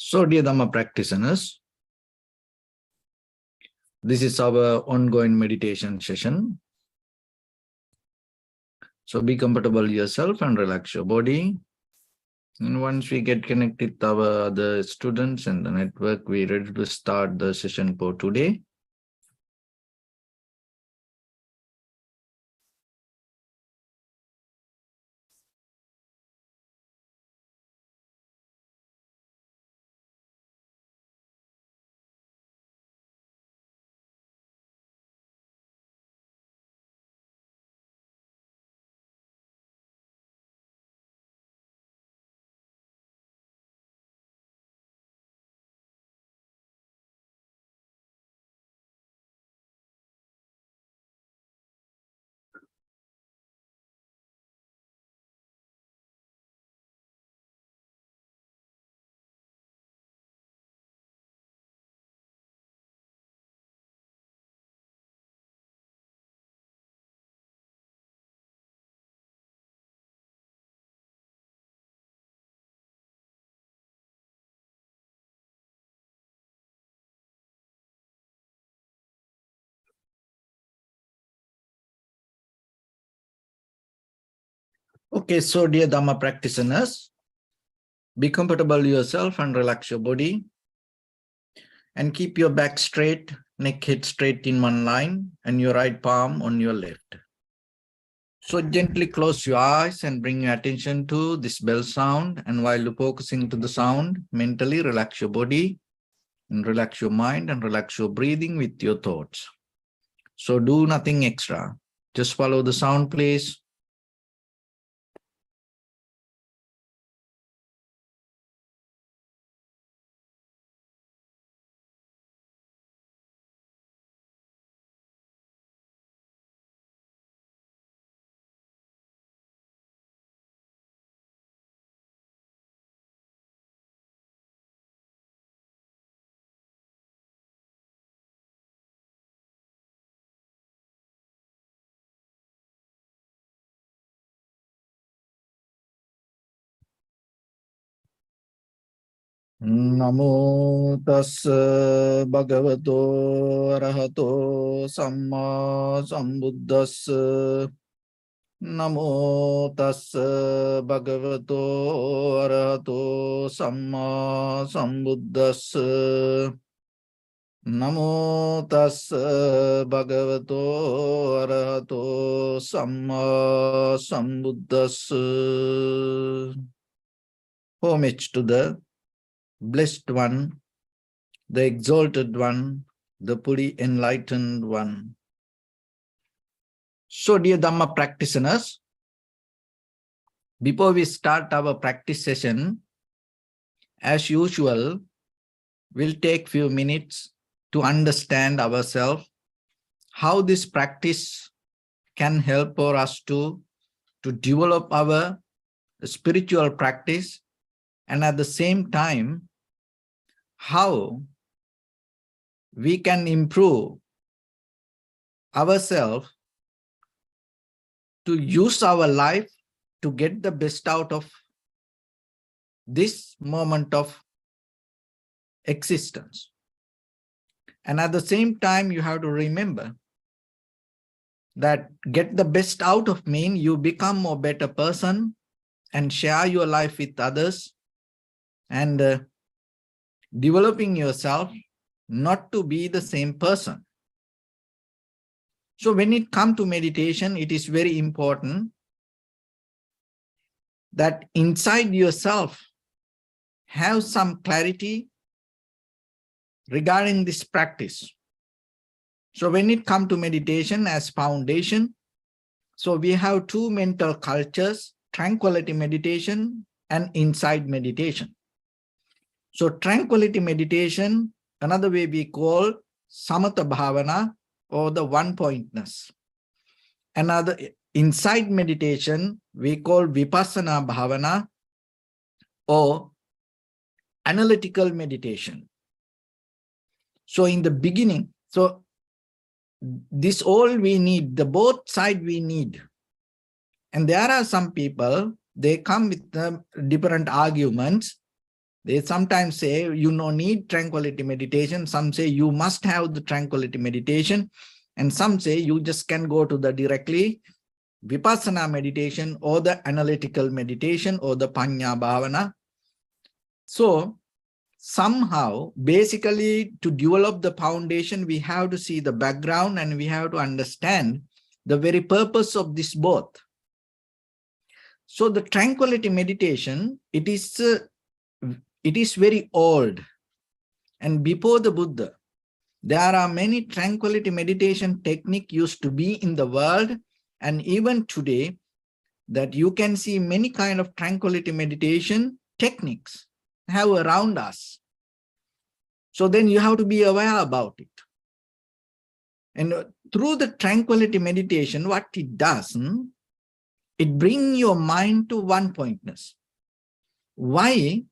So, dear Dhamma practitioners, this is our ongoing meditation session. So, be comfortable yourself and relax your body. And once we get connected with our other students and the network, we're ready to start the session for today. Okay, so dear Dhamma practitioners, be comfortable yourself and relax your body. And keep your back straight, neck head straight in one line, and your right palm on your left. So gently close your eyes and bring your attention to this bell sound. And while you're focusing to the sound, mentally relax your body and relax your mind and relax your breathing with your thoughts. So do nothing extra. Just follow the sound, please. Namo tassa bhagavato arahato samma sambuddhassa. Namo tassa bhagavato arahato samma sambuddhassa. Namo tassa bhagavato arahato samma sambuddhassa. Homage to the Blessed One, the Exalted One, the fully Enlightened One. So, dear Dhamma practitioners, before we start our practice session, as usual, we'll take few minutes to understand ourselves, how this practice can help for us to develop our spiritual practice, and at the same time, how we can improve ourselves to use our life to get the best out of this moment of existence. And at the same time, you have to remember that get the best out of mean you become a better person and share your life with others, and developing yourself not to be the same person. So when it comes to meditation, it is very important that inside yourself have some clarity regarding this practice. So when it comes to meditation as foundation, so we have two mental cultures, tranquility meditation and insight meditation. So tranquility meditation, another way we call samatha bhavana, or the one-pointness. Another insight meditation we call vipassana bhavana, or analytical meditation. So in the beginning, so this all we need, the both side we need. And there are some people, they come with different arguments They sometimes say you need tranquility meditation. Some say you must have the tranquility meditation. And some say you just can go to the directly vipassana meditation or the analytical meditation or the panya bhavana. So somehow, basically, to develop the foundation, we have to see the background and we have to understand the very purpose of this both. So the tranquility meditation, it is very old. And before the Buddha, there are many tranquility meditation techniques used to be in the world. And even today, that you can see many kind of tranquility meditation techniques have around us. So then you have to be aware about it. And through the tranquility meditation, what it does, it brings your mind to one pointness. Why?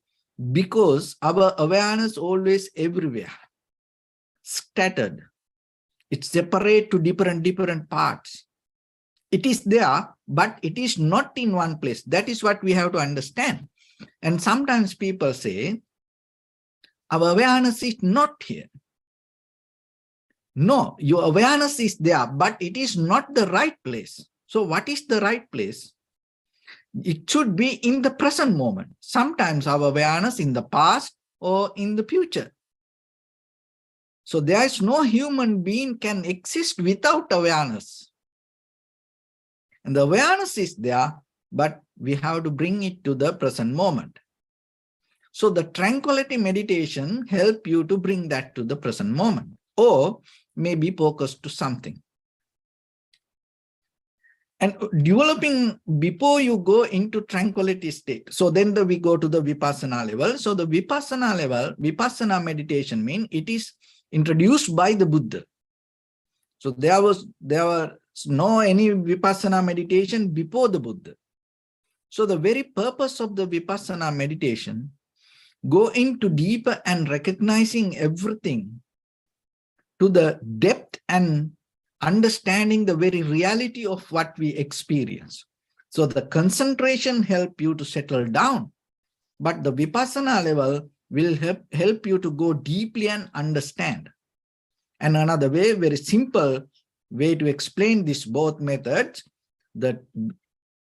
Because our awareness always everywhere, scattered. It's separate to different parts. It is there, but it is not in one place. That is what we have to understand. And sometimes people say, our awareness is not here. No, your awareness is there, but it is not the right place. So what is the right place? It should be in the present moment. Sometimes our awareness in the past or in the future. So there is no human being can exist without awareness. And the awareness is there, but we have to bring it to the present moment. So the tranquility meditation help you to bring that to the present moment, or maybe focus to something. And developing before you go into tranquility state. So then we go to the vipassana level. So the vipassana level, vipassana meditation means it is introduced by the Buddha. So there was no any vipassana meditation before the Buddha. So the very purpose of the vipassana meditation, go into deeper and recognizing everything to the depth and understanding the very reality of what we experience. So the concentration help you to settle down, but the vipassana level will help you to go deeply and understand. And another way, very simple way to explain this both methods, the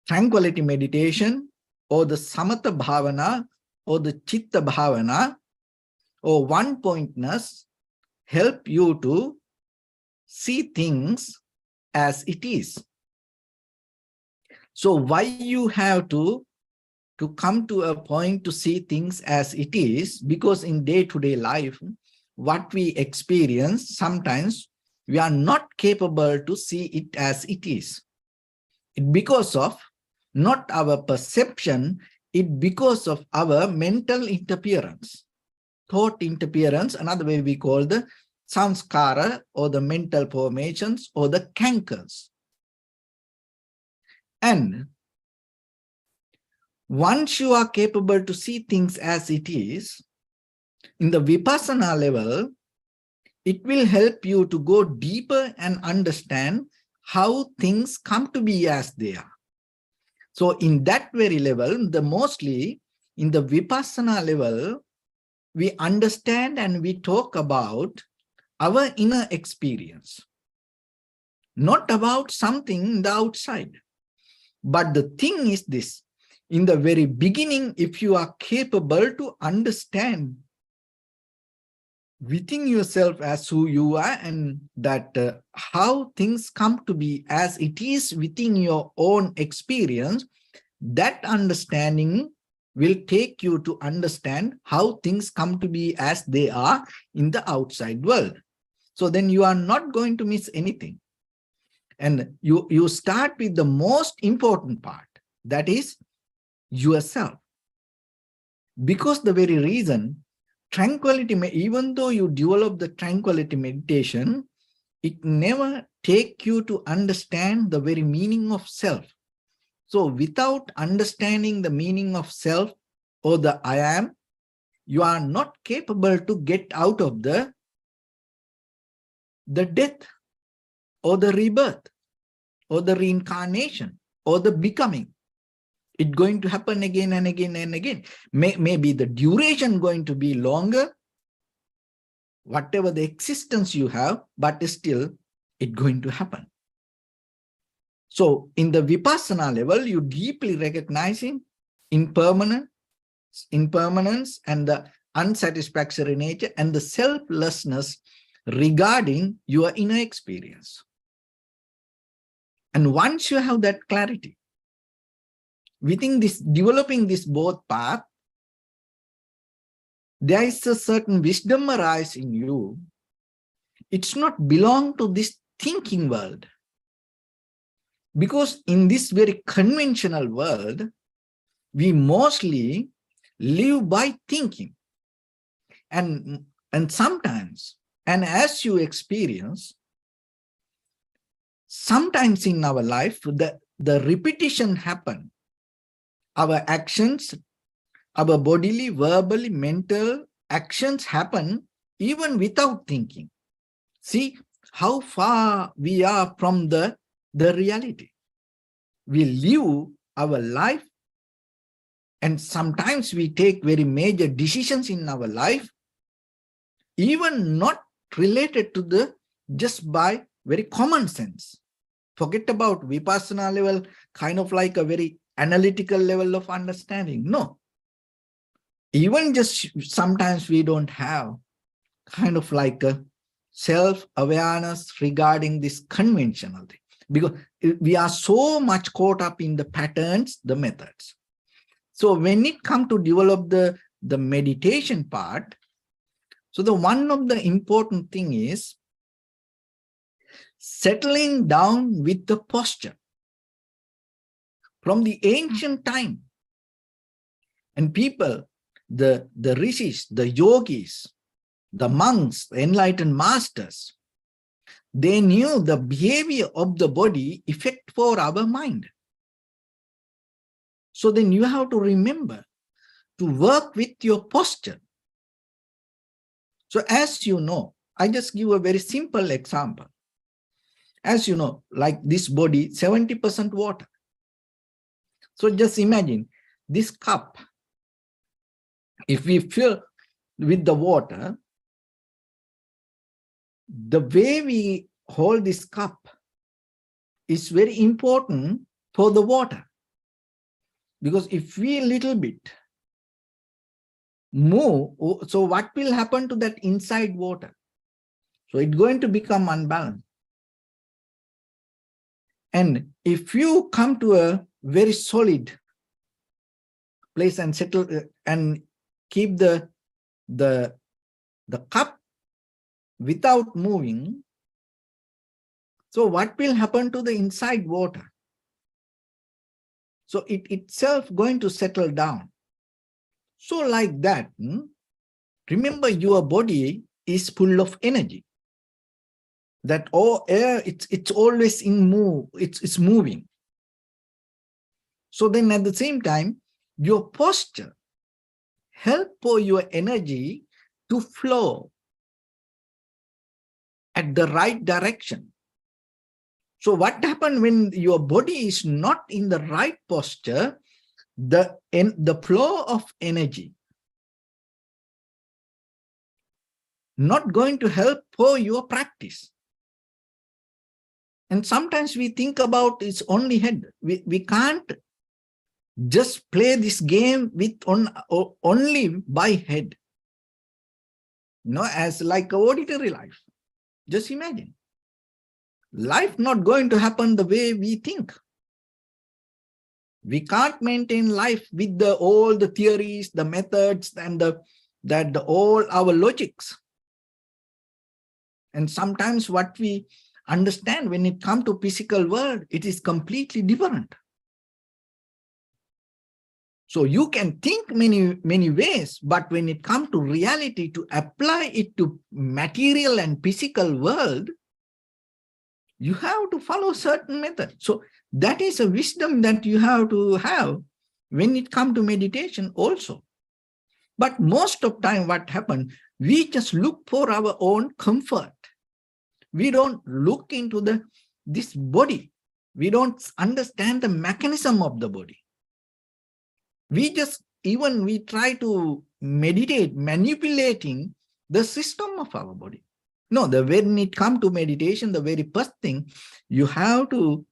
tranquility meditation or the samatha bhavana or the chitta bhavana or one pointness help you to see things as it is. So why you have to come to a point to see things as it is? Because in day-to-day life, what we experience, sometimes we are not capable to see it as it is. It because of not our perception, it because of our mental interference, thought interference, another way we call the samskara or the mental formations or the cankers. And once you are capable to see things as it is, in the vipassana level, it will help you to go deeper and understand how things come to be as they are. So in that very level, mostly in the vipassana level, we understand and we talk about our inner experience, not about something in the outside. But the thing is this, in the very beginning, if you are capable to understand within yourself as who you are and that how things come to be as it is within your own experience, that understanding will take you to understand how things come to be as they are in the outside world. So then you are not going to miss anything. And you start with the most important part, that is yourself. Because the very reason, tranquility, even though you develop the tranquility meditation, it never take you to understand the very meaning of self. So without understanding the meaning of self or the I am, you are not capable to get out of the death or the rebirth or the reincarnation or the becoming. It's going to happen again and again and again. Maybe the duration going to be longer, whatever the existence you have, but still it's going to happen. So in the Vipassana level, you deeply recognizing impermanence and the unsatisfactory nature and the selflessness regarding your inner experience. And once you have that clarity, within this, developing this both path, there is a certain wisdom arise in you. It's not belong to this thinking world. Because in this very conventional world, we mostly live by thinking. And sometimes, and as you experience, sometimes in our life, the repetition happen. Our actions, our bodily, verbally, mental actions happen even without thinking. See how far we are from the reality. We live our life, and sometimes we take very major decisions in our life, even not related to the, just by very common sense. Forget about Vipassana level, kind of like a very analytical level of understanding. No. Even just sometimes we don't have kind of like a self-awareness regarding this conventional thing, because we are so much caught up in the patterns, the methods. So when it comes to develop the meditation part, so the one of the important thing is settling down with the posture. From the ancient time, and people, the rishis, the yogis, the monks, the enlightened masters, they knew the behavior of the body effect for our mind. So then you have to remember to work with your posture. So as you know, I just give a very simple example. As you know, like this body, 70% water. So just imagine this cup, if we fill with the water, the way we hold this cup is very important for the water. Because if we a little bit move, so what will happen to that inside water? So it's going to become unbalanced. And if you come to a very solid place and settle and keep the cup without moving, so what will happen to the inside water? So it itself going to settle down. So like that, remember your body is full of energy. That all air, it's always in move, it's moving. So then at the same time, your posture help for your energy to flow at the right direction. So what happens when your body is not in the right posture? The flow of energy not going to help for your practice. And sometimes we think about it's only head. We can't just play this game with only by head. As like a ordinary life. Just imagine. Life not going to happen the way we think. We can't maintain life with all the theories, the methods, and all our logics. And sometimes what we understand when it comes to physical world, it is completely different. So you can think many ways, but when it comes to reality, to apply it to material and physical world, you have to follow certain method. So that is a wisdom that you have to have when it comes to meditation also. But most of time what happens, we just look for our own comfort. We don't look into this body. We don't understand the mechanism of the body. We try to meditate, manipulating the system of our body. No, when it comes to meditation, the very first thing, you have to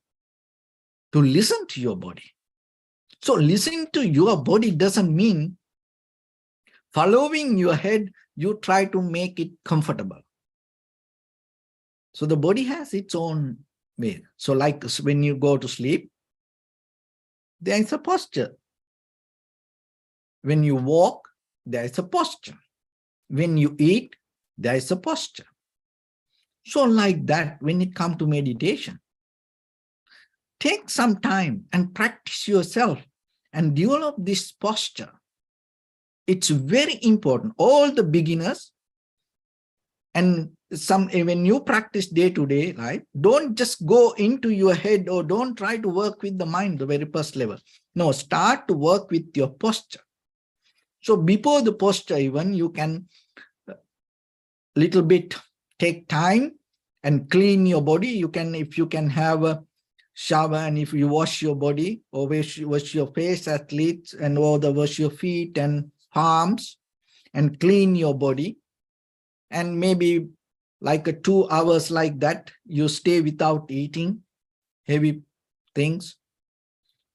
listen to your body. So listening to your body doesn't mean following your head, you try to make it comfortable. So the body has its own way. So like when you go to sleep, there is a posture. When you walk, there is a posture. When you eat, there is a posture. So like that, when it comes to meditation, take some time and practice yourself and develop this posture. It's very important. All the beginners, and when you practice day to day life, don't just go into your head or don't try to work with the mind, the very first level. No, start to work with your posture. So before the posture even, you can little bit take time and clean your body. You can, if you can have a shower, and if you wash your body or wash your face at least, and wash your feet and arms and clean your body. And maybe like 2 hours like that, you stay without eating heavy things.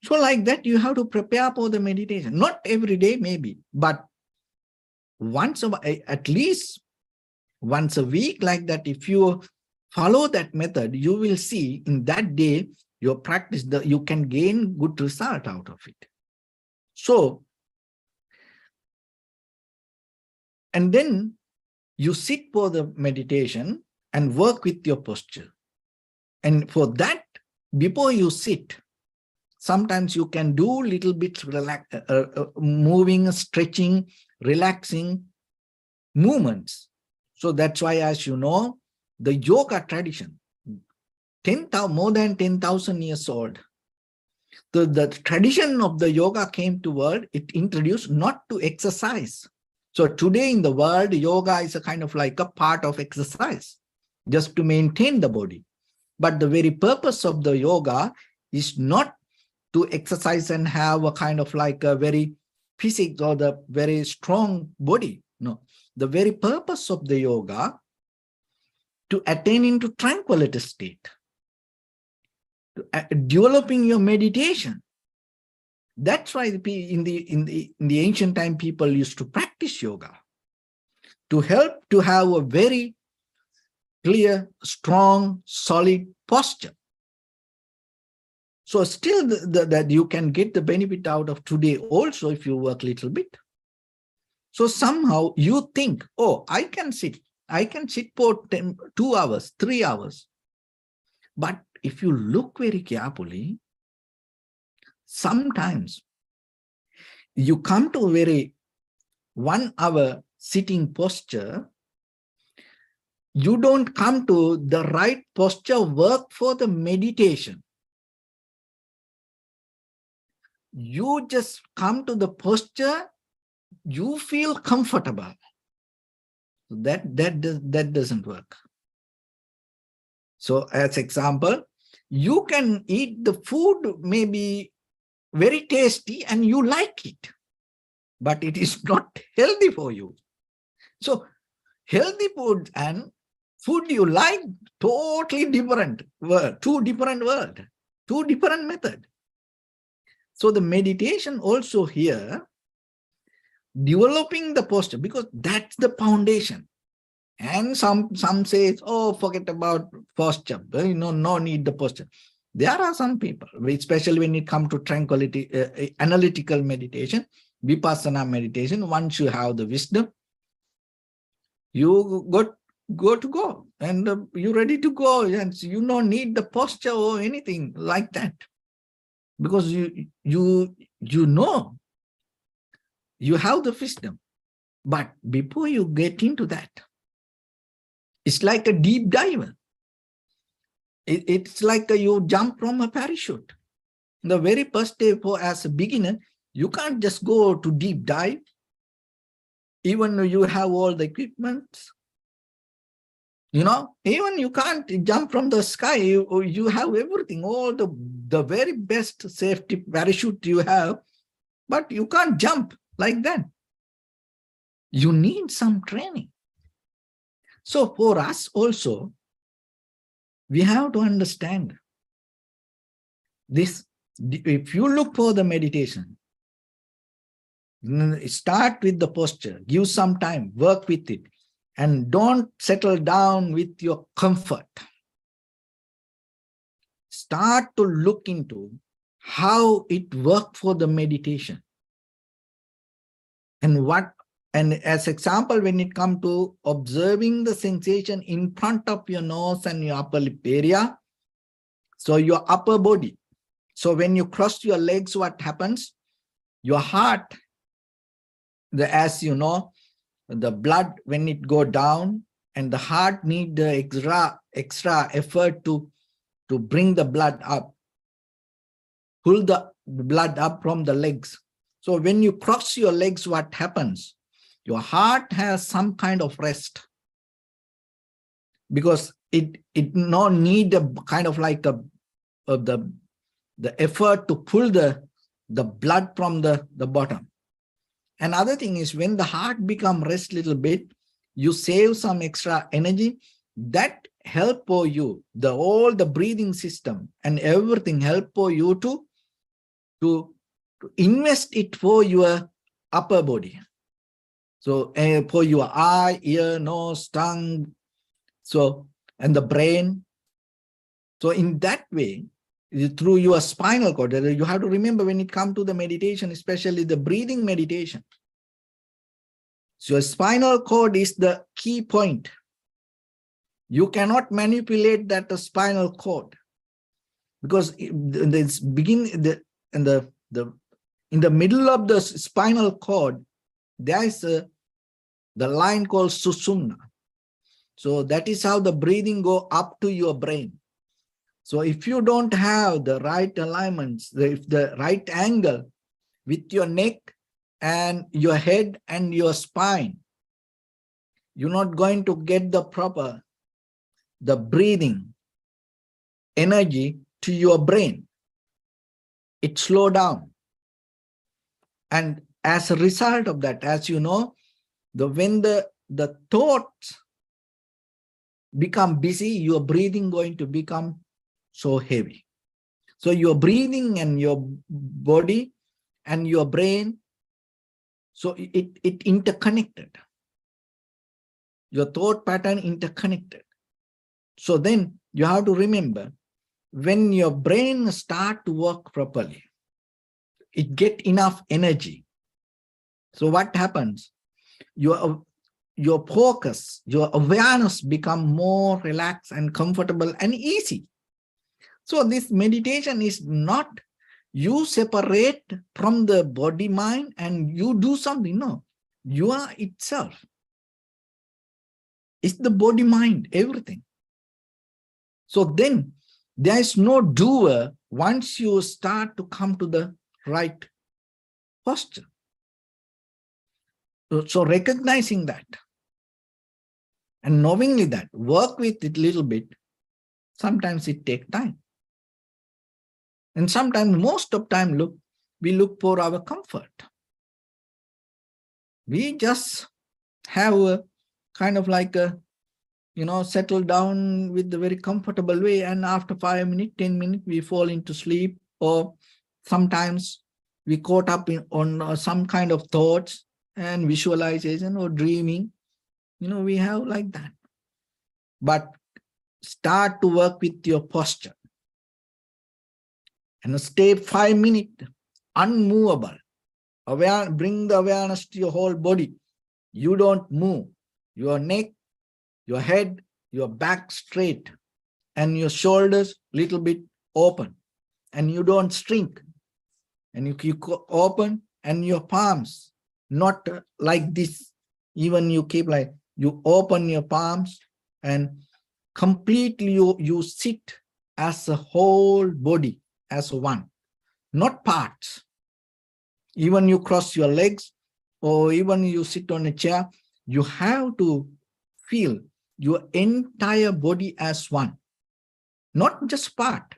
So like that, you have to prepare for the meditation. Not every day maybe, but at least once a week like that. If you follow that method, you will see in that day, your practice, you can gain good result out of it. So, and then you sit for the meditation and work with your posture. And for that, before you sit, sometimes you can do little bit moving, stretching, relaxing movements. So that's why, as you know, the yoga tradition, more than 10,000 years old. The tradition of the yoga came to world, it introduced not to exercise. So today in the world, yoga is a kind of like a part of exercise, just to maintain the body. But the very purpose of the yoga is not to exercise and have a kind of like a very physics or the very strong body. No, the very purpose of the yoga to attain into tranquility state, developing your meditation. That's why in the ancient time, people used to practice yoga to help to have a very clear, strong, solid posture. So still that you can get the benefit out of today also if you work a little bit. So somehow you think, oh, I can sit for 2 hours, 3 hours. But if you look very carefully, sometimes you come to a very 1 hour sitting posture, you don't come to the right posture work for the meditation. You just come to the posture, you feel comfortable. That doesn't work. So as example, you can eat the food maybe very tasty and you like it, but it is not healthy for you. So healthy food and food you like, totally different word, two different method. So the meditation also here, developing the posture, because that's the foundation. And some says, oh, forget about posture, no need the posture. There are some people, especially when it comes to tranquility, analytical meditation, vipassana meditation, once you have the wisdom, you go and you're ready to go, and you don't need the posture or anything like that, because you know you have the wisdom. But before you get into that, it's like a deep diver. It's like you jump from a parachute. The very first day, as a beginner, you can't just go to deep dive, even though you have all the equipment. Even you can't jump from the sky. You have everything, all the very best safety parachute you have. but you can't jump like that. You need some training. So for us also, we have to understand this. If you look for the meditation, start with the posture, give some time, work with it, and don't settle down with your comfort. Start to look into how it works for the meditation. And as example, when it comes to observing the sensation in front of your nose and your upper lip area, so your upper body. So when you cross your legs, what happens? Your heart, as you know, the blood, when it go down, and the heart need the extra effort to bring the blood up, pull the blood up from the legs. So when you cross your legs, what happens? Your heart has some kind of rest, because it no need a kind of like the effort to pull the blood from the bottom. Another thing is, when the heart become rest little bit, you save some extra energy. That help for you, all the breathing system and everything help for you to invest it for your upper body. So for your eye, ear, nose, tongue, so, and the brain. So in that way, through your spinal cord, you have to remember when it comes to the meditation, especially the breathing meditation. So your spinal cord is the key point. You cannot manipulate that spinal cord, because in the middle of the spinal cord, there is the line called Susumna. So that is how the breathing go up to your brain. So if you don't have the right alignments, the right angle with your neck and your head and your spine, you're not going to get the proper, the breathing energy to your brain. It slow down. And as a result of that, as you know, when the thoughts become busy, your breathing going to become so heavy. So your breathing and your body and your brain, so it interconnected. Your thought pattern interconnected. So then you have to remember, when your brain start to work properly, it get enough energy. So what happens? Your focus, your awareness become more relaxed and comfortable and easy. So this meditation is not you separate from the body mind and you do something. No, you are itself. It's the body mind, everything. So then there is no doer once you start to come to the right posture. So recognizing that and knowingly that, work with it a little bit. Sometimes it takes time. And sometimes, most of the time, we look for our comfort. We just have a kind of like a, settle down with the very comfortable way. And after 5 minutes, 10 minutes, we fall into sleep. Or sometimes we caught up on some kind of thoughts and visualization or dreaming. We have like that. But start to work with your posture. And stay 5 minutes unmovable. Bring the awareness to your whole body. You don't move. Your neck, your head, your back straight, and your shoulders little bit open. And you don't shrink. And you keep open, and your palms not like this. Even you keep like, you open your palms and completely you sit as a whole body, as one, not parts. Even you cross your legs or even you sit on a chair, you have to feel your entire body as one, not just part.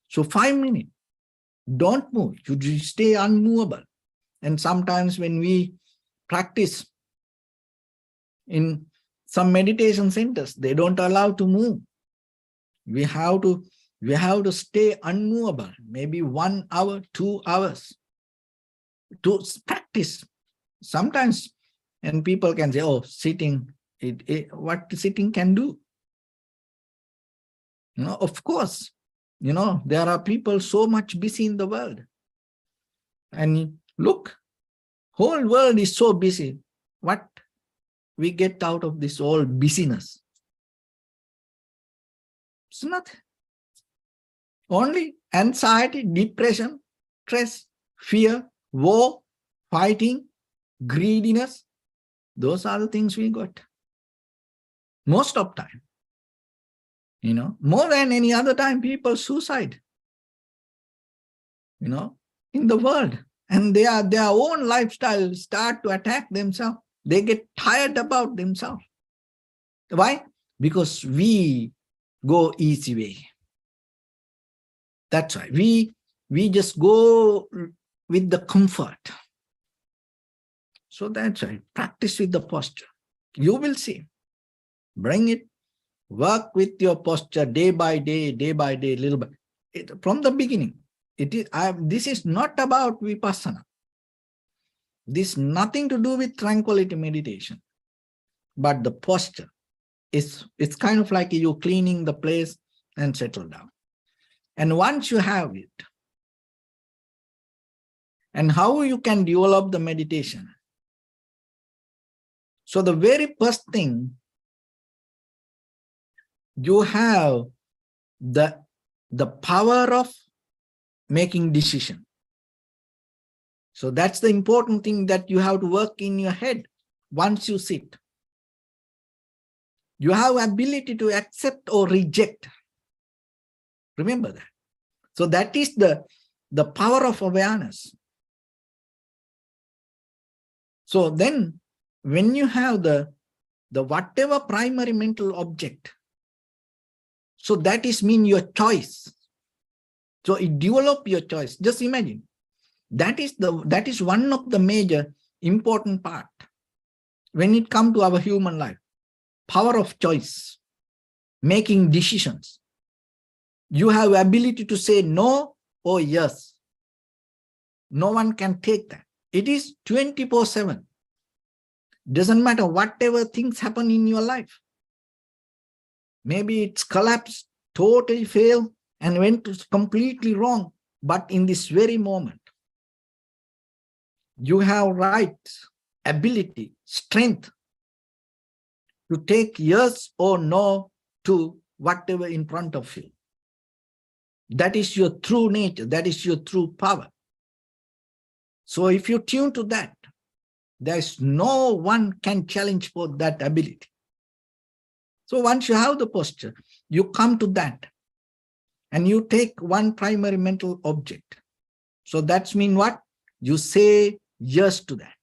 So 5 minutes, Don't move. You stay unmovable. And sometimes when we practice in some meditation centers, they don't allow to move. We have to stay unmovable, maybe 1 hour, 2 hours to practice. Sometimes, and people can say, oh, sitting, what sitting can do? Of course, there are people so much busy in the world. And look, whole world is so busy. What we get out of this whole busyness? It's nothing. Only anxiety, depression, stress, fear, war, fighting, greediness. Those are the things we got. Most of time. More than any other time, people suicide. In the world. And their own lifestyle start to attack themselves. They get tired about themselves. Why? Because we go easy way. That's why we just go with the comfort. So that's why practice with the posture. You will see. Bring it. Work with your posture day by day, little bit. From the beginning. This is not about vipassana. This is nothing to do with tranquility meditation. But the posture it's kind of like you cleaning the place and settle down. And once you have it, and how you can develop the meditation. So the very first thing, you have the power of making decision. So that's the important thing that you have to work in your head once you sit. You have ability to accept or reject. Remember that. So that is the power of awareness. So then when you have the whatever primary mental object, so that is mean your choice. So it develop your choice. Just imagine. That is one of the major important part when it comes to our human life. Power of choice, making decisions. You have ability to say no or yes. No one can take that. It is 24/7. Doesn't matter whatever things happen in your life. Maybe it's collapsed, totally failed, and went completely wrong. But in this very moment, you have right, ability, strength to take yes or no to whatever in front of you. That is your true nature. That is your true power. So if you tune to that, there's no one can challenge for that ability. So once you have the posture, you come to that and you take one primary mental object. So that's mean what? You say yes to that.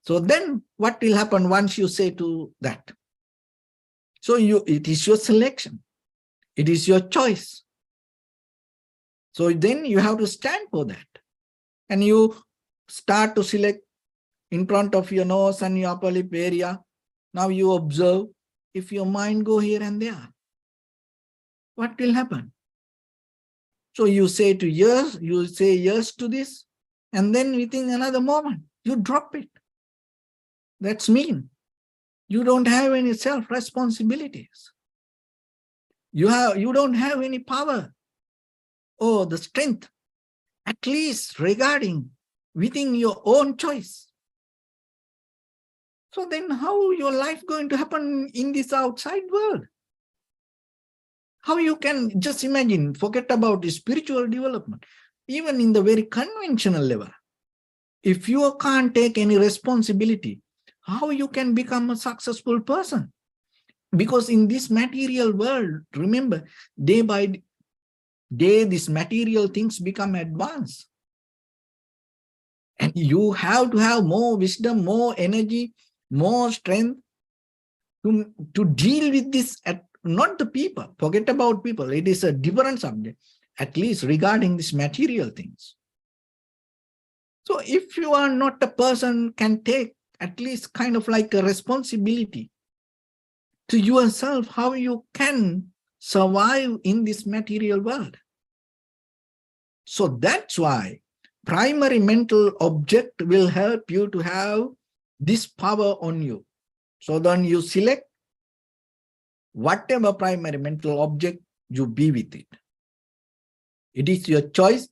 So then what will happen once you say to that? So it is your selection. It is your choice. So then you have to stand for that. And you start to select in front of your nose and your upper lip area. Now you observe if your mind go here and there. What will happen? So you say to yes, you say yes to this, and then within another moment, you drop it. That's mean. You don't have any self-responsibilities. You don't have any power or the strength, at least regarding within your own choice. So then how your life going to happen in this outside world? How you can just imagine, forget about the spiritual development, even in the very conventional level. If you can't take any responsibility, how you can become a successful person? Because in this material world, remember, day by day, these material things become advanced. And you have to have more wisdom, more energy, more strength to deal with this, not the people. Forget about people. It is a different subject. at least regarding these material things. So if you are not a person can take at least kind of like a responsibility to yourself, how you can survive in this material world. So that's why primary mental object will help you to have this power on you. So then you select whatever primary mental object, you be with it. It is your choice.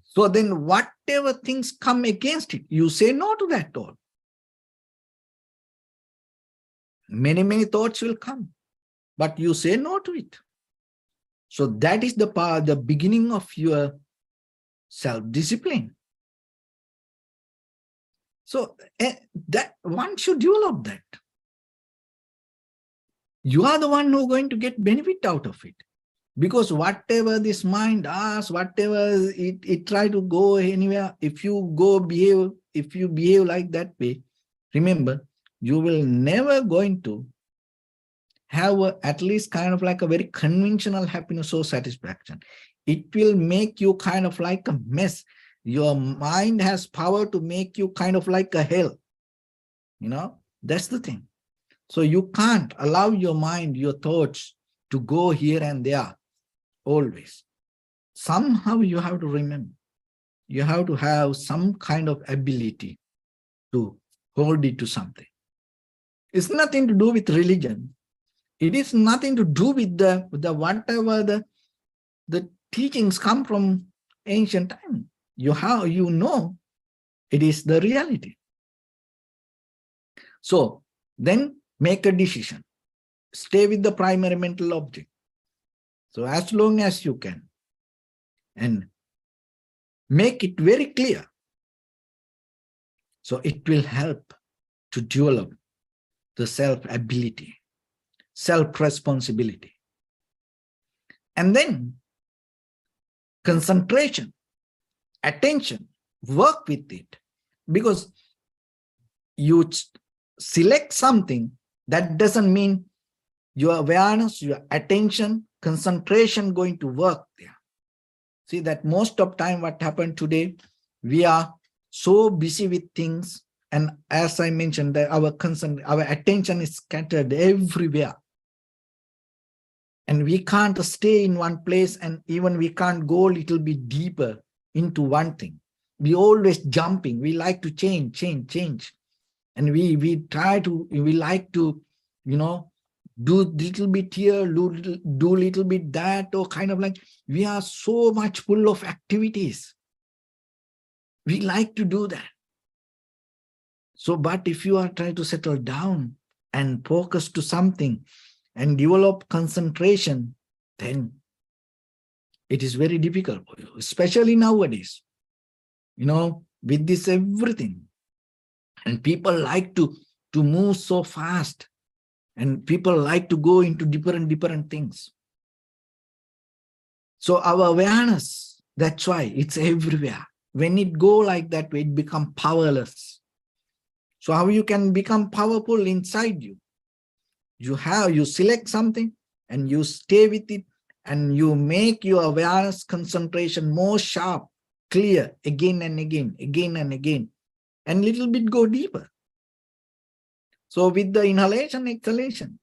So then whatever things come against it, you say no to that thought. Many thoughts will come, but you say no to it. So that is the beginning of your self-discipline. So that one should develop that. You are the one who is going to get benefit out of it. Because whatever this mind asks, whatever it try to go anywhere, if you behave like that way, remember, you will never going to have at least kind of like a very conventional happiness or satisfaction. It will make you kind of like a mess. Your mind has power to make you kind of like a hell. That's the thing. So you can't allow your mind, your thoughts to go here and there always. Somehow you have to remember, you have to have some kind of ability to hold it to something. It's nothing to do with religion. It is nothing to do with the whatever the teachings come from ancient time. You know it is the reality. So then make a decision. Stay with the primary mental object. So as long as you can. And make it very clear. So it will help to develop the self-ability, self-responsibility. And then concentration, attention, work with it. Because you select something, that doesn't mean your awareness, your attention, concentration going to work there. See that most of time what happened today, we are so busy with things, and as I mentioned, that our attention is scattered everywhere. And we can't stay in one place, and even we can't go a little bit deeper into one thing. We always jumping. We like to change. And we like to, do little bit here, do little bit that, or kind of like, we are so much full of activities. We like to do that. So, but if you are trying to settle down and focus to something and develop concentration, then it is very difficult for you, especially nowadays, with this everything. And people like to move so fast, and people like to go into different things. So our awareness, that's why it's everywhere. When it go like that way, it becomes powerless. So how you can become powerful inside you? You select something and you stay with it, and you make your awareness concentration more sharp, clear, again and again, and little bit go deeper. So with the inhalation, exhalation,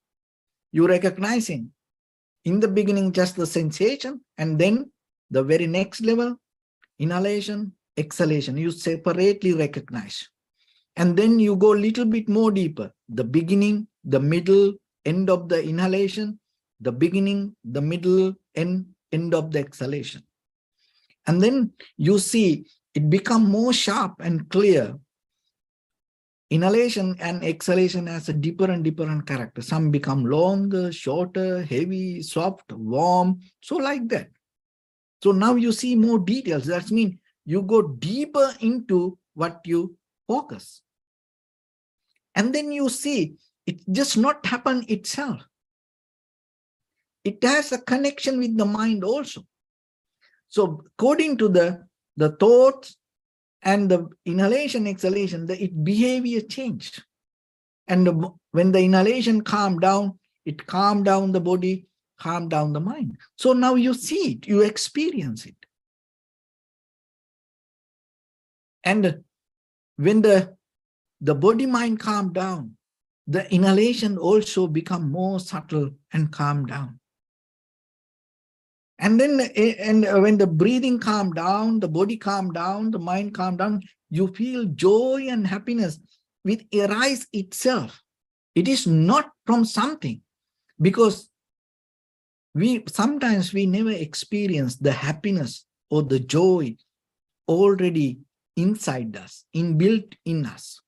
you recognizing in the beginning just the sensation, and then the very next level, inhalation, exhalation, you separately recognize. And then you go a little bit more deeper, the beginning, the middle, end of the inhalation, the beginning, the middle, end of the exhalation. And then you see it become more sharp and clear. Inhalation and exhalation has a different character. Some become longer, shorter, heavy, soft, warm, so like that. So now you see more details. That means you go deeper into what you focus. And then you see it just not happen itself. It has a connection with the mind also. So according to the thoughts and the inhalation, exhalation, its behavior changed. And when the inhalation calmed down, it calmed down the body, calm down the mind. So now you see it, you experience it. And when the body mind calm down, the inhalation also become more subtle and calm down. And then when the breathing calm down, the body calm down, the mind calm down, you feel joy and happiness with arise itself. It is not from something, because sometimes we never experience the happiness or the joy already inside us, inbuilt in us.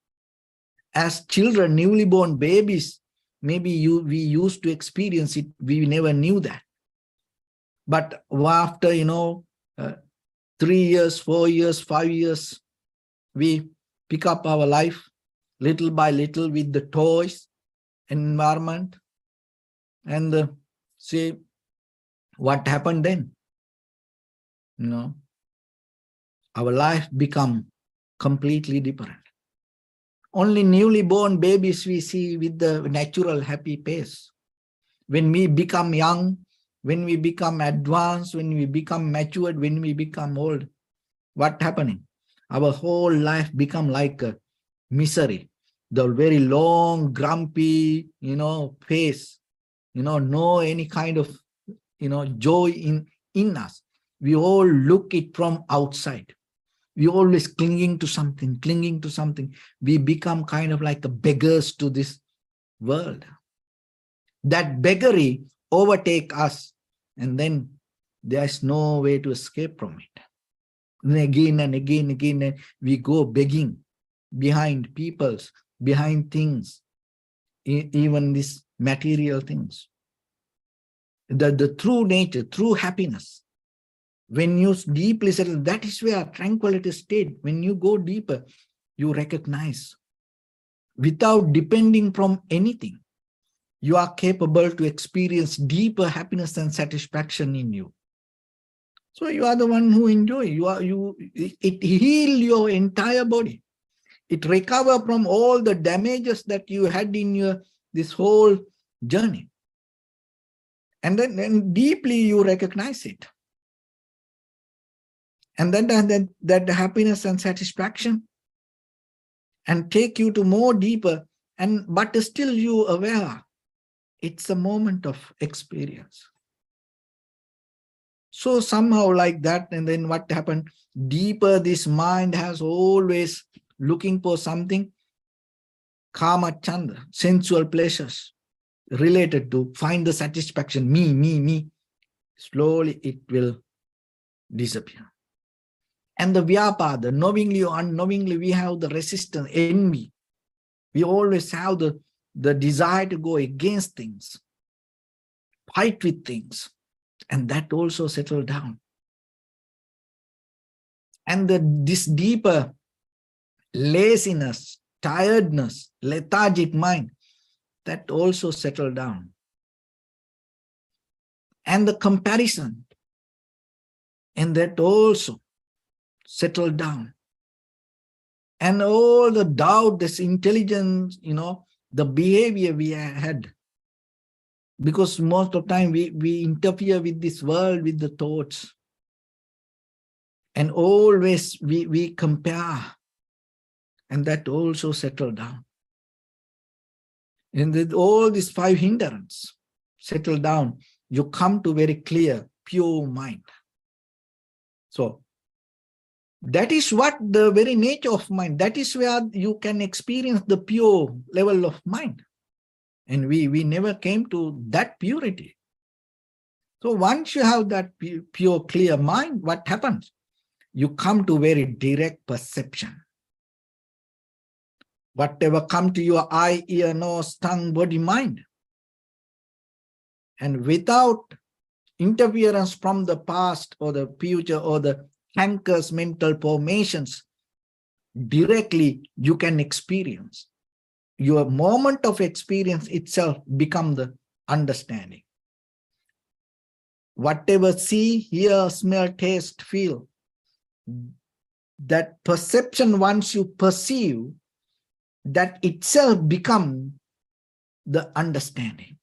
As children, newly born babies, maybe we used to experience it, we never knew that. But after, 3 years, 4 years, 5 years, we pick up our life little by little with the toys, environment, and see what happened then. Our life become completely different. Only newly born babies we see with the natural happy pace. When we become young, when we become advanced, when we become matured, when we become old, what happening? Our whole life become like a misery. The very long, grumpy, face, no any kind of, joy in us. We all look it from outside. We always clinging to something. We become kind of like a beggars to this world. That beggary overtake us, and then there's no way to escape from it. And again, we go begging behind peoples, behind things, even these material things. The true nature, true happiness, when you deeply settle, that is where tranquility state. When you go deeper, you recognize, without depending from anything, you are capable to experience deeper happiness and satisfaction in you. So you are the one who enjoy. It heals your entire body. It recovers from all the damages that you had in this whole journey. And then deeply you recognize it. And then that happiness and satisfaction, and take you to more deeper, but still you aware it's a moment of experience. So somehow like that, and then what happened? Deeper, this mind has always looking for something, kama chanda, sensual pleasures related to find the satisfaction, me. Slowly it will disappear. And the vyapada, knowingly or unknowingly, we have the resistance, envy. We always have the desire to go against things, fight with things, and that also settle down. And this deeper laziness, tiredness, lethargic mind, that also settle down. And the comparison, and that also settle down. And all the doubt, this intelligence, the behavior we had. Because most of the time we interfere with this world, with the thoughts. And always we compare. And that also settle down. And with all these 5 hindrances settle down, you come to very clear, pure mind. So that is what the very nature of mind, that is where you can experience the pure level of mind. And we never came to that purity. So once you have that pure, clear mind, what happens? You come to very direct perception. Whatever come to your eye, ear, nose, tongue, body, mind. And without interference from the past or the future or the anchors, mental formations, directly you can experience. Your moment of experience itself become the understanding. Whatever see, hear, smell, taste, feel, that perception, once you perceive, that itself become the understanding.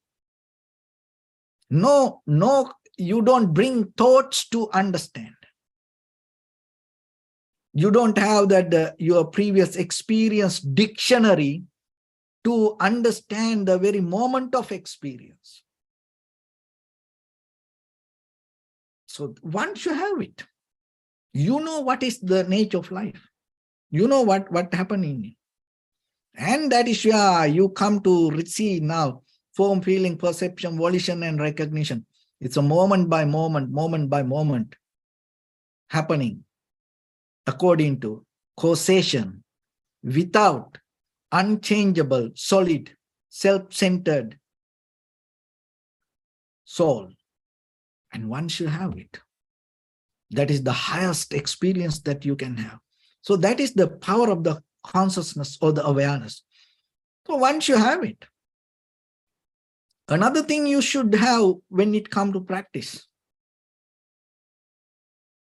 No, you don't bring thoughts to understand. You don't have that your previous experience dictionary to understand the very moment of experience. So once you have it, you know what is the nature of life. You know what happened in it. And that is where you come to receive now form, feeling, perception, volition, and recognition. It's a moment by moment happening according to causation, without unchangeable, solid, self-centered soul. And once you have it, that is the highest experience that you can have. So that is the power of the consciousness or the awareness. So once you have it, another thing you should have when it comes to practice.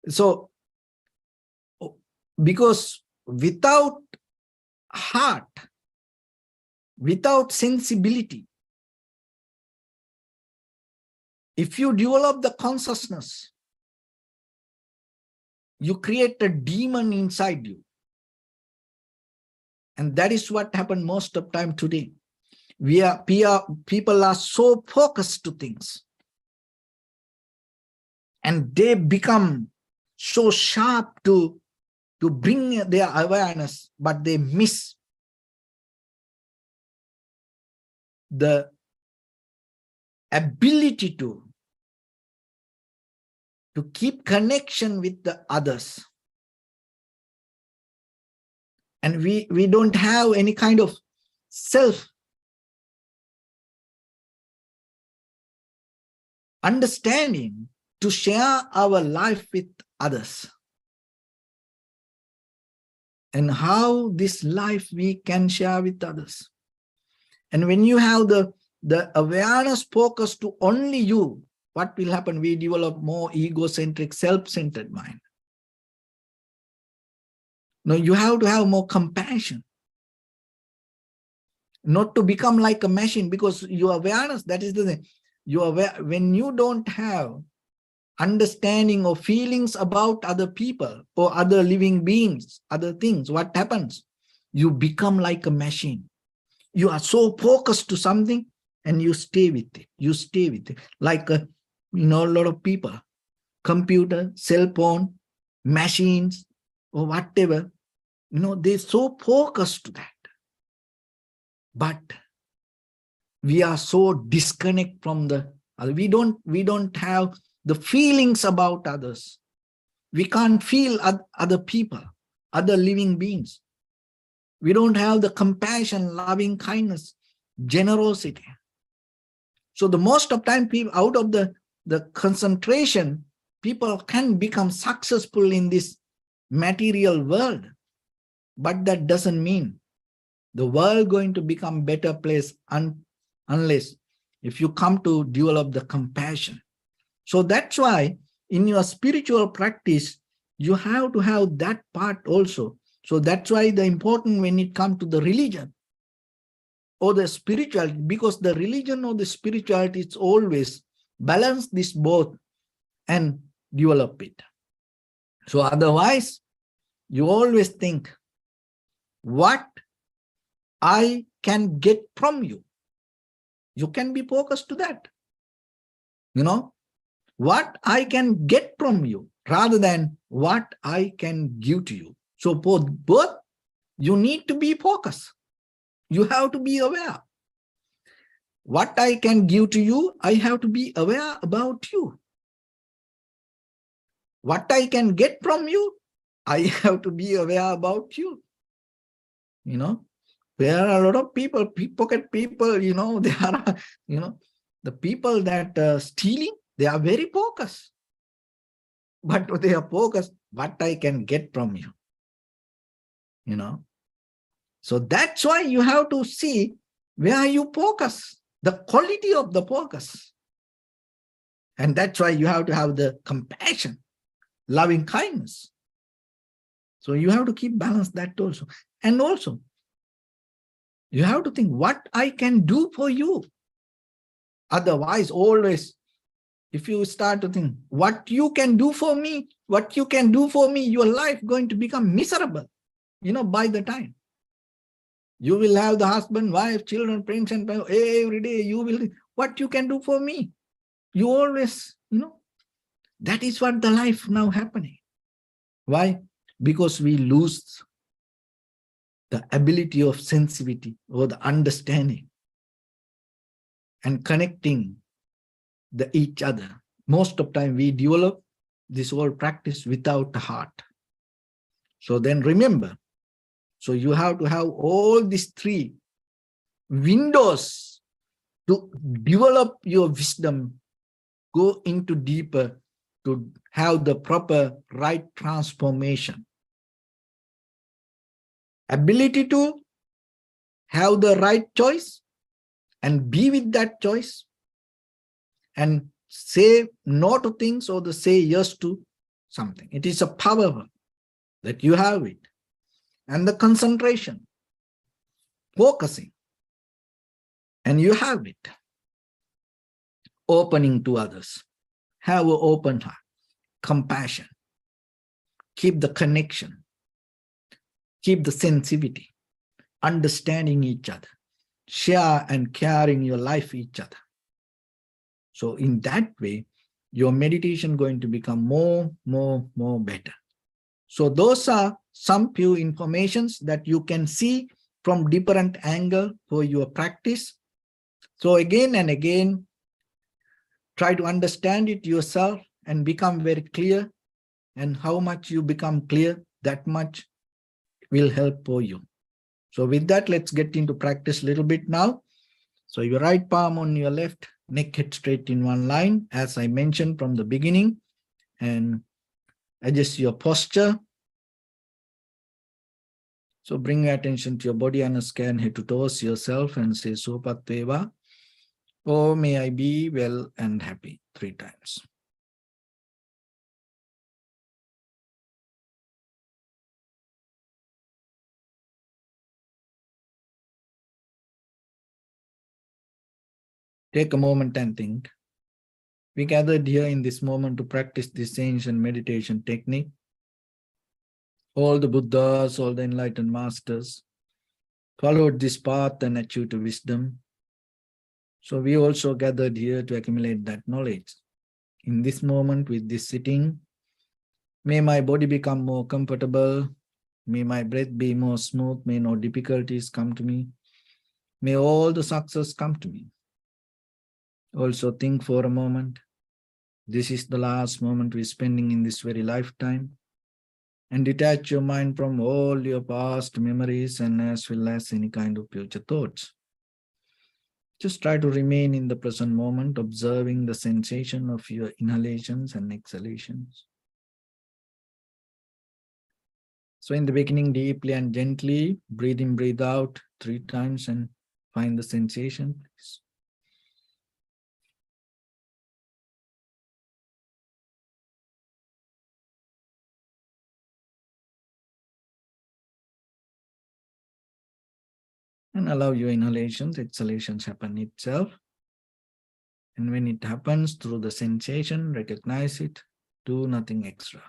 So, because without heart, without sensibility, if you develop the consciousness, you create a demon inside you. And that is what happened most of the time today. People are so focused to things. And they become so sharp to bring their awareness, but they miss the ability to keep connection with the others. And we don't have any kind of self understanding to share our life with others. And how this life we can share with others. And when you have the awareness focused to only you, what will happen? We develop more egocentric, self-centered mind. No, you have to have more compassion. Not to become like a machine, because your awareness, that is the thing. You are aware, when you don't have understanding or feelings about other people or other living beings, other things, what happens? You become like a machine. You are so focused to something and you stay with it. You stay with it. Like, a lot of people, computer, cell phone, machines, or whatever, they're so focused to that. But we are so disconnected from we don't have the feelings about others. We can't feel other people, other living beings. We don't have the compassion, loving kindness, generosity. So the most of time, people out of the concentration, people can become successful in this material world. But that doesn't mean the world going to become better place unless if you come to develop the compassion. So that's why in your spiritual practice, you have to have that part also. So that's why the important when it comes to the religion or the spirituality, because the religion or the spirituality, it's always balance this both and develop it. So otherwise, you always think, what I can get from you. You can be focused to that. What I can get from you rather than what I can give to you. So both you need to be focused. You have to be aware. What I can give to you, I have to be aware about you. What I can get from you, I have to be aware about you. There are a lot of people, pickpocket people, they are, the people that stealing, they are very focused. But they are focused, what I can get from you. So that's why you have to see where you focus, the quality of the focus. And that's why you have to have the compassion, loving kindness. So you have to keep balance that also. And also, you have to think what I can do for you. Otherwise, always if you start to think, what you can do for me, your life going to become miserable, by the time. You will have the husband, wife, children, friends, and every day you will, what you can do for me? You always, that is what the life now happening. Why? Because we lose the ability of sensitivity or the understanding and connecting each other. Most of the time we develop this whole practice without the heart. So then remember, so you have to have all these three windows to develop your wisdom, go into deeper to have the proper right transformation. Ability to have the right choice and be with that choice and say no to things or the say yes to something. It is a power that you have it. And the concentration, focusing, and you have it. Opening to others, have an open heart, compassion, keep the connection, keep the sensitivity, understanding each other, share and care in your life each other. So in that way, your meditation going to become more better. So those are some few informations that you can see from different angle for your practice. So again and again, try to understand it yourself and become very clear. And how much you become clear, that much will help for you. So with that, let's get into practice a little bit now. So your right palm on your left, neck head straight in one line, as I mentioned from the beginning, and adjust your posture. So bring your attention to your body and scan head to toes yourself and say Sopatveva, oh may I be well and happy 3 times. Take a moment and think. We gathered here in this moment to practice this ancient meditation technique. All the Buddhas, all the enlightened masters followed this path and achieved wisdom. So we also gathered here to accumulate that knowledge. In this moment with this sitting, may my body become more comfortable. May my breath be more smooth. May no difficulties come to me. May all the success come to me. Also think for a moment. This is the last moment we're spending in this very lifetime. And detach your mind from all your past memories and as well as any kind of future thoughts. Just try to remain in the present moment, observing the sensation of your inhalations and exhalations. So in the beginning, deeply and gently, breathe in, breathe out 3 times and find the sensation, please. And allow your inhalations, exhalations happen itself. And when it happens through the sensation, recognize it, do nothing extra.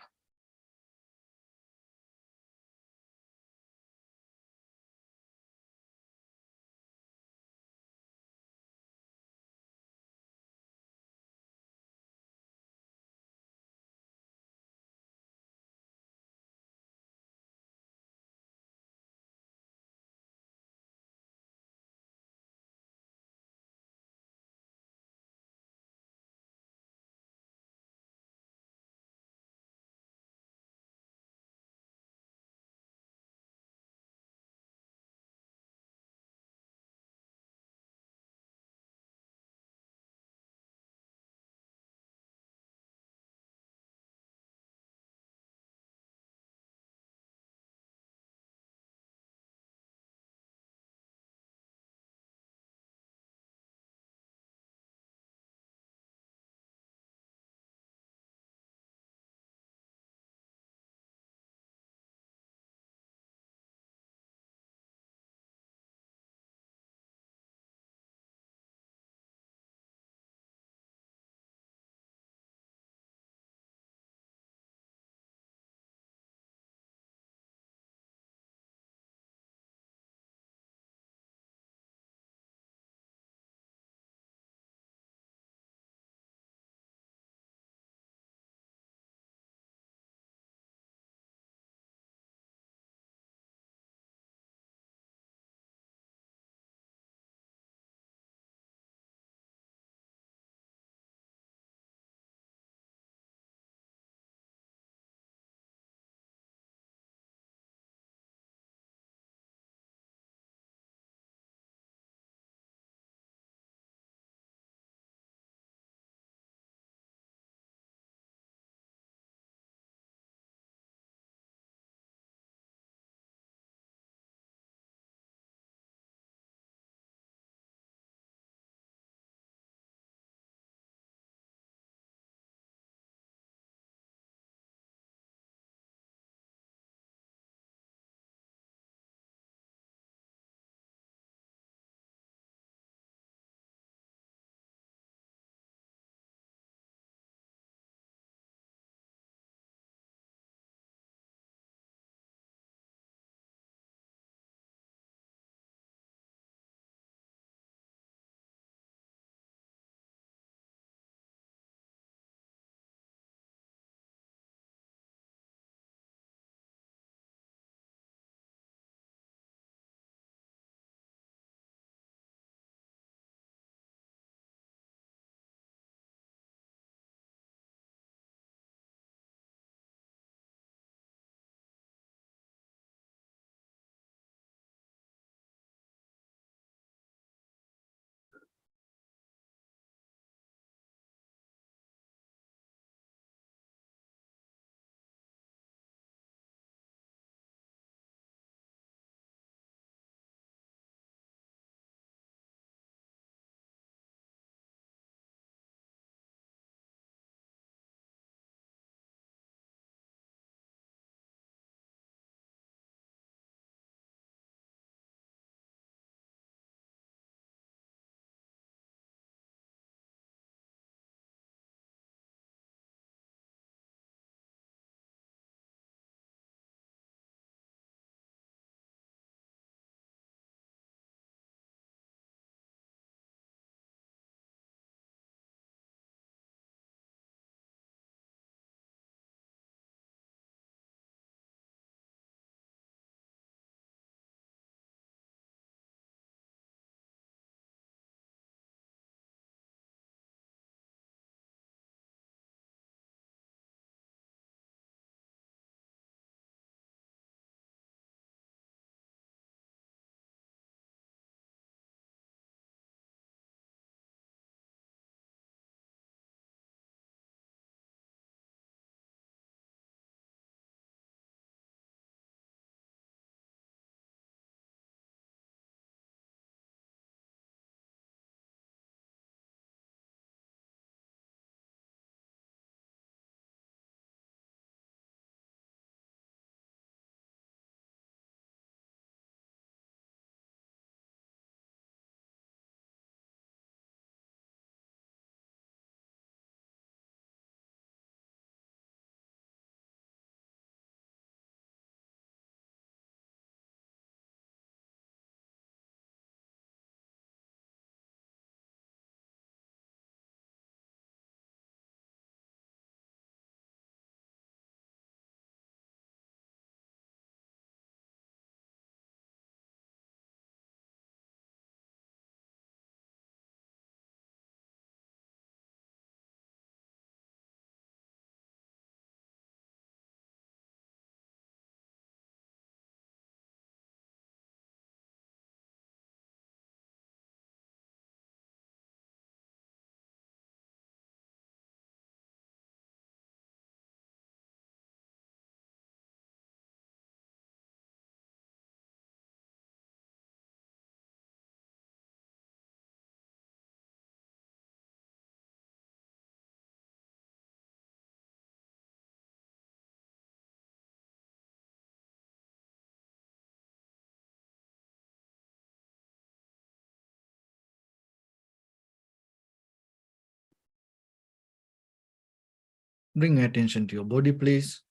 Bring attention to your body, please.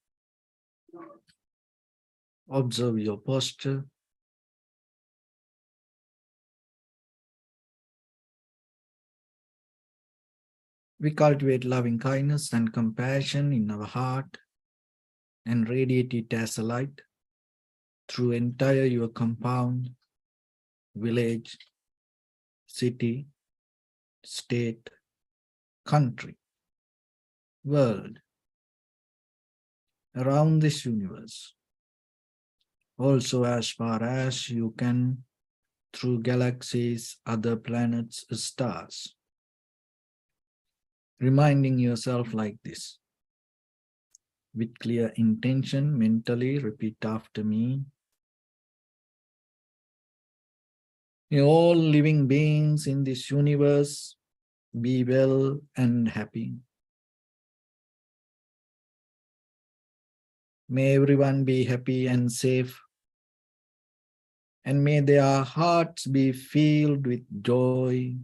Observe your posture. We cultivate loving kindness and compassion in our heart and radiate it as a light through entire your compound, village, city, state, country, world, around this universe. Also as far as you can through galaxies, other planets, stars. Reminding yourself like this. With clear intention, mentally repeat after me. May all living beings in this universe be well and happy. May everyone be happy and safe. And may their hearts be filled with joy.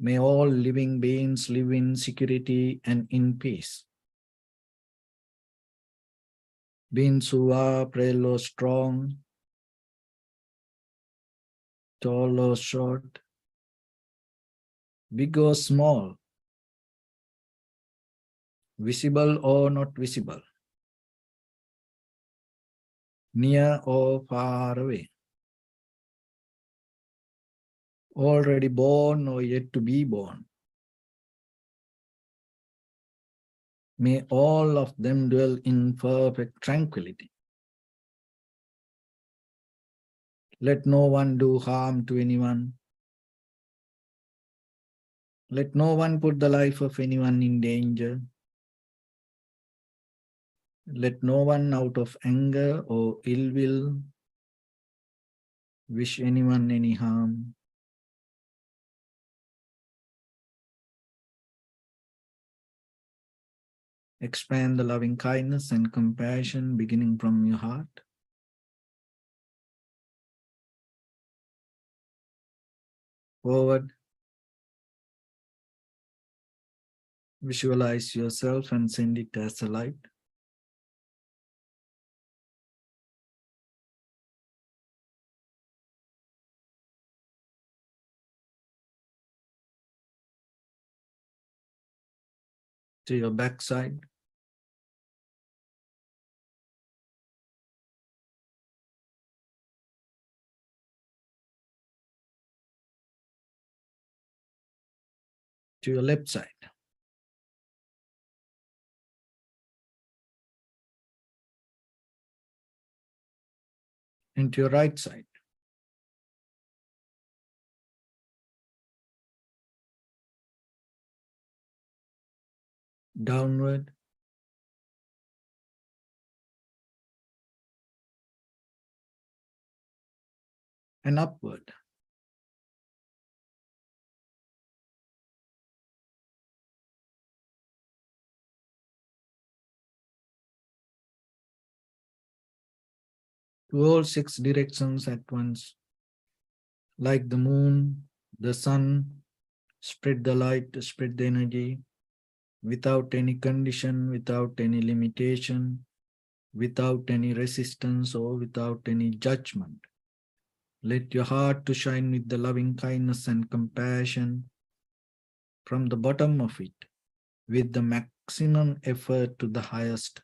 May all living beings live in security and in peace. Beings who are frail or strong, tall or short, big or small, visible or not visible, near or far away, already born or yet to be born. May all of them dwell in perfect tranquility. Let no one do harm to anyone. Let no one put the life of anyone in danger. Let no one out of anger or ill will wish anyone any harm. Expand the loving kindness and compassion beginning from your heart. Forward. Visualize yourself and send it as a light. To your backside. To your left side. And to your right side. Downward. And upward. To all 6 directions at once. Like the moon, the sun, spread the light, spread the energy, without any condition, without any limitation, without any resistance or without any judgment. Let your heart to shine with the loving kindness and compassion from the bottom of it, with the maximum effort to the highest,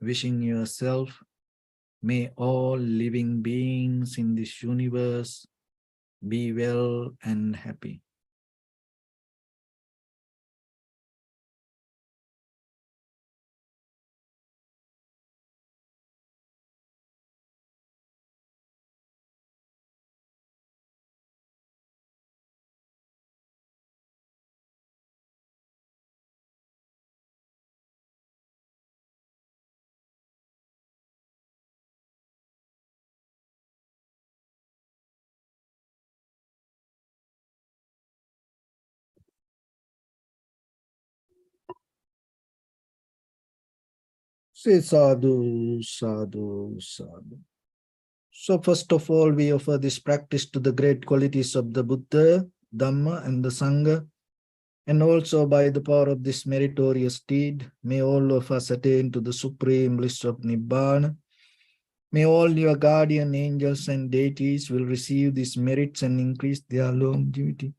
wishing yourself, may all living beings in this universe be well and happy. Say sadhu, sadhu, sadhu. So first of all, we offer this practice to the great qualities of the Buddha, Dhamma, and the Sangha. And also by the power of this meritorious deed, may all of us attain to the supreme bliss of Nibbana. May all your guardian angels and deities will receive these merits and increase their longevity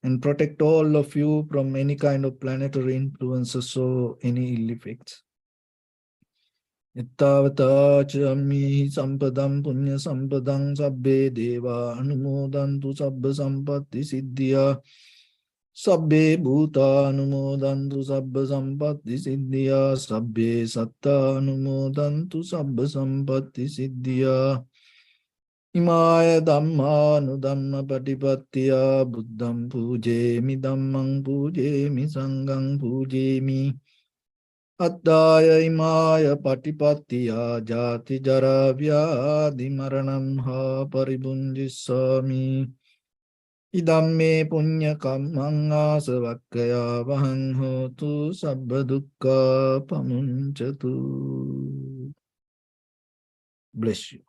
and protect all of you from any kind of planetary influences or any ill effects. Ittavata chammi sampadam punya sampadam sabbe deva anumodantu sabba sampatti siddhya sabbe bhuta anumodantu sabba sampatti siddhya sabbe satta anumodantu sabba sampatti siddhya Imaya Dhamma Nudhamma Patipattiya Buddham Pujemi Dhammang Pujemi Sanghang Pujemi Attaya Imaya Patipattiya Jati Jara Vyadi Maranam Ha Paribunjisami Idamme Punya Kammang Asavakkaya Vahang Hotu Sabba Dukkha Pamunchatu. Bless you.